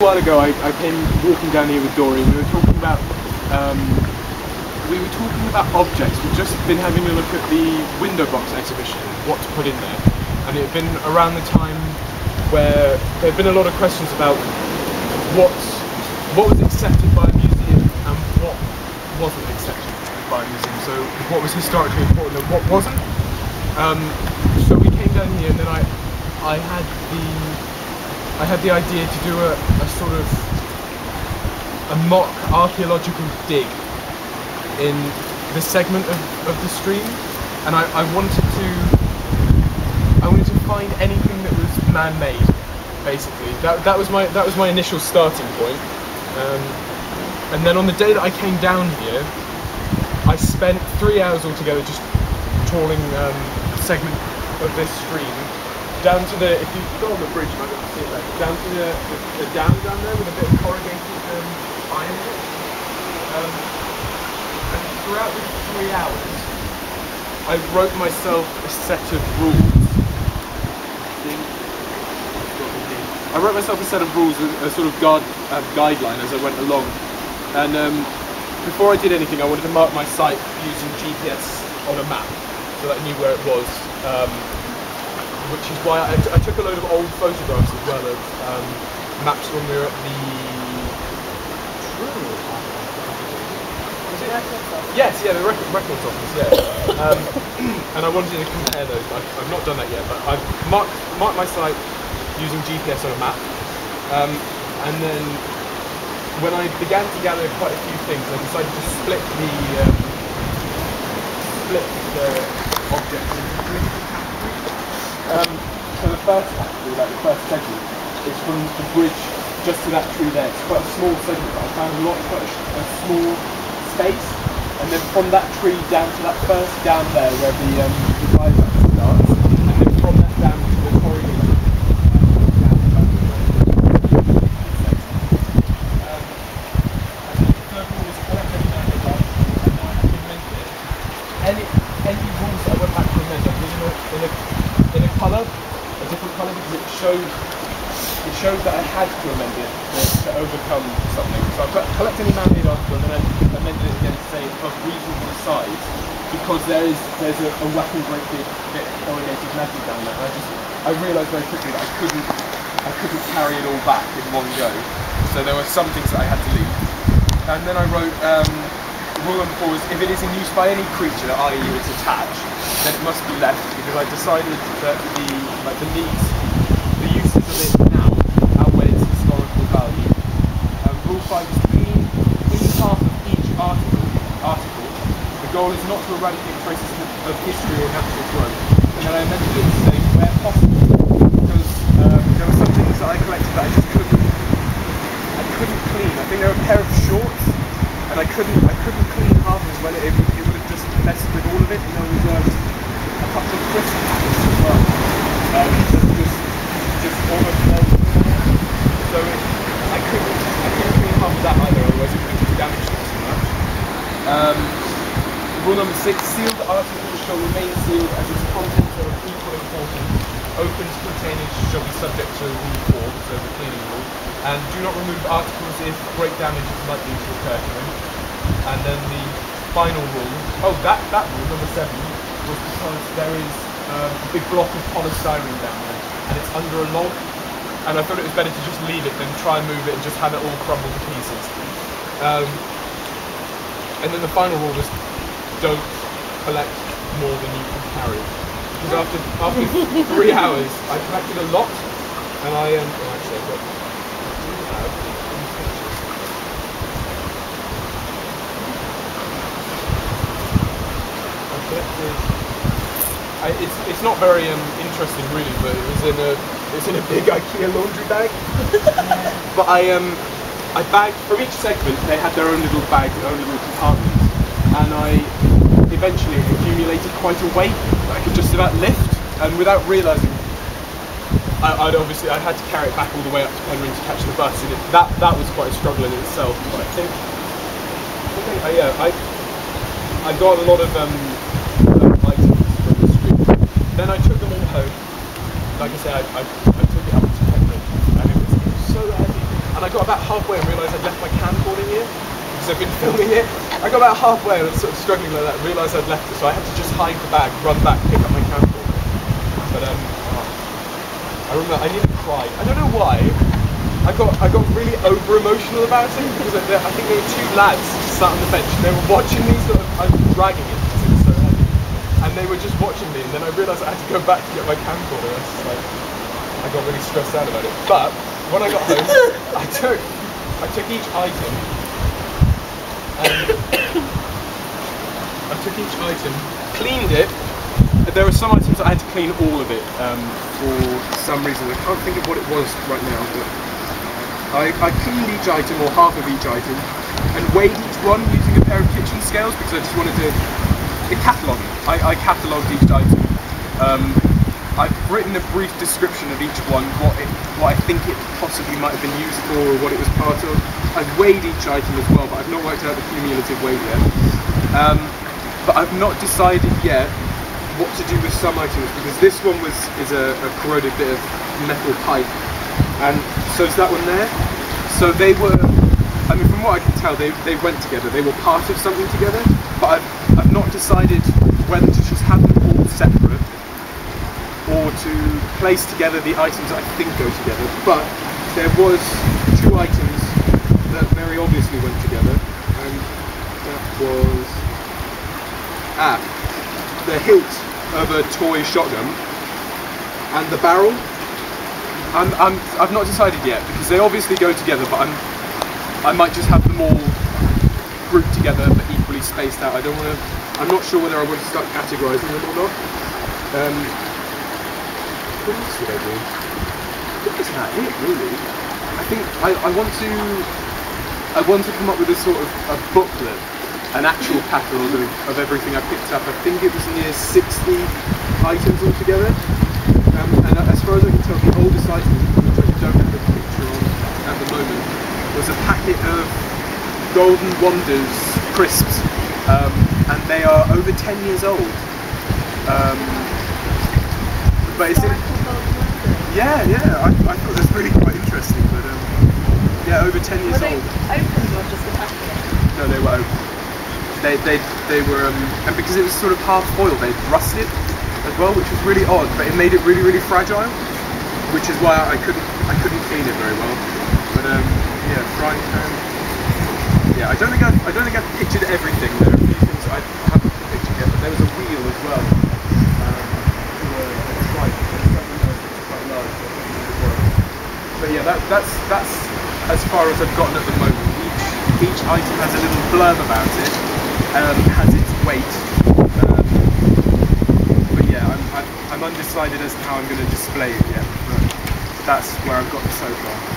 while ago, I came walking down here with Dory. We were talking about objects. We've just been having a look at the window box exhibition, what to put in there, and it had been around the time where there had been a lot of questions about what was accepted by a museum and what wasn't accepted by a museum. So what was historically important and what wasn't. So we came down here, and then I had the idea to do a sort of a mock archaeological dig in this segment of the stream, and I wanted to find anything that was man-made, basically. That was my initial starting point. And then on the day that I came down here, I spent 3 hours altogether just trawling a segment of this stream down to the, if you go on the bridge, you might be able to see it there, down to the dam down there with a bit of corrugated iron in it. And throughout these 3 hours, I wrote myself a set of rules. I wrote myself a set of rules, a sort of guideline as I went along. And before I did anything, I wanted to mark my site using GPS on a map, so that I knew where it was. Which is why I took a load of old photographs as well of maps when we were at the... Yes, yeah, the records office, yeah. And I wanted to compare those. I've not done that yet, but I've marked my site using GPS on a map. And then when I began to gather quite a few things, I decided to split the objects into 3 categories. So the first category, like the first segment, is from the bridge just to that tree there. It's quite a small segment, but I found quite a small space. And then from that tree down to that first dam there where the viaduct starts, and then from that dam to the corridor. Any rules that I went back to amend, I did in a colour, a different colour, because it showed that I had to amend it to overcome something. So I collect any man-made article and then I amended it again to say of reasonable size, because there's a whacking great big bit of corrugated metal down there. And I realised very quickly that I couldn't carry it all back in one go. So there were some things that I had to leave. And then I wrote rule number 4 is if it is in use by any creature, i.e. it's attached, then it must be left, because I decided that the uses of it now outweigh its historical value. Rule 5 is clean half of each article. The goal is not to eradicate traces of history or natural growth. And then I amended it to say where possible, because there were some things that I collected that I just couldn't clean. I think there were a pair of shorts, and I couldn't clean half of it. Well, it would have just messed with all of it. And there was a couple of crisp packets as well. Just almost melted. So I couldn't clean half of that either, otherwise it would have damaged it too much. Rule number 6: sealed articles shall remain sealed as its contents are of equal importance. Open containers shall be subject to rule 4, so the cleaning rule. And do not remove articles if great damage is likely to occur to them. And then the final rule, that rule, number 7, was because there is a big block of polystyrene down there, and it's under a log, and I thought it was better to just leave it than try and move it and just have it all crumble to pieces. And then the final rule was don't collect more than you can carry. Because after 3 hours, I collected a lot, and actually I've got it's not very interesting really, but it's in a big IKEA laundry bag. But I bagged from each segment. They had their own little bag, their own little compartments, and I eventually accumulated quite a weight that I could just about lift, and without realising, I had to carry it back all the way up to Penryn to catch the bus, and that was quite a struggle in itself. But I think I got a lot of items from the street. Then I took them all home. Like I said, I took it up to Penryn, and it was so heavy. And and I got about halfway and realised I'd left my camcorder here because I've been filming it. I got about halfway and I was sort of struggling like that, realised I'd left it, so I had to just hide the bag, run back, pick up my camcorder. But I remember I nearly cried. I don't know why. I got really over emotional about it because I think there were two lads sat on the bench and they were watching me sort of, I was dragging it because it was so heavy. And they were just watching me, and then I realised I had to go back to get my camcorder. I was just like, I got really stressed out about it. But when I got home, I took each item, and cleaned it. There were some items that I had to clean all of it for some reason. I can't think of what it was right now, but I cleaned each item, or half of each item, and weighed each one using a pair of kitchen scales because I just wanted to catalogue it. I catalogued each item. I've written a brief description of each one, what I think it possibly might have been used for or what it was part of. I've weighed each item as well, but I've not worked out the cumulative weight yet. But I've not decided yet what to do with some items, because this one is a corroded bit of metal pipe, and so is that one there. So they were, I mean, from what I can tell, they went together. They were part of something together, but I've not decided whether to just have them all separate or to place together the items that I think go together. But there was two items that very obviously went together, and that was the hilt of a toy shotgun and the barrel. I've not decided yet because they obviously go together, but I might just have them all grouped together but equally spaced out. I'm not sure whether I want to start categorising them or not. What else did I do? I think that's about it, really. I think I want to come up with a sort of a booklet, an actual catalogue of everything I picked up. I think it was near 60 items altogether. And as far as I can tell, the oldest item, which I don't have a picture on at the moment, was a packet of Golden Wonders crisps, and they are over 10 years old. But it's yeah, I thought that's really quite interesting. But yeah, over 10 years old. Were they opened or just a packet? No, they were open. They were, and because it was sort of half foil, they'd rusted as well, which was really odd. But it made it really, really fragile, which is why I couldn't clean it very well. But yeah, frying pan. Yeah, I don't think I've pictured everything. There are a few things I haven't pictured yet, but there was a wheel as well. But yeah, that's as far as I've gotten at the moment. Each item has a little blurb about it, has its weight. But yeah, I'm undecided as to how I'm going to display it yet. But that's where I've got so far.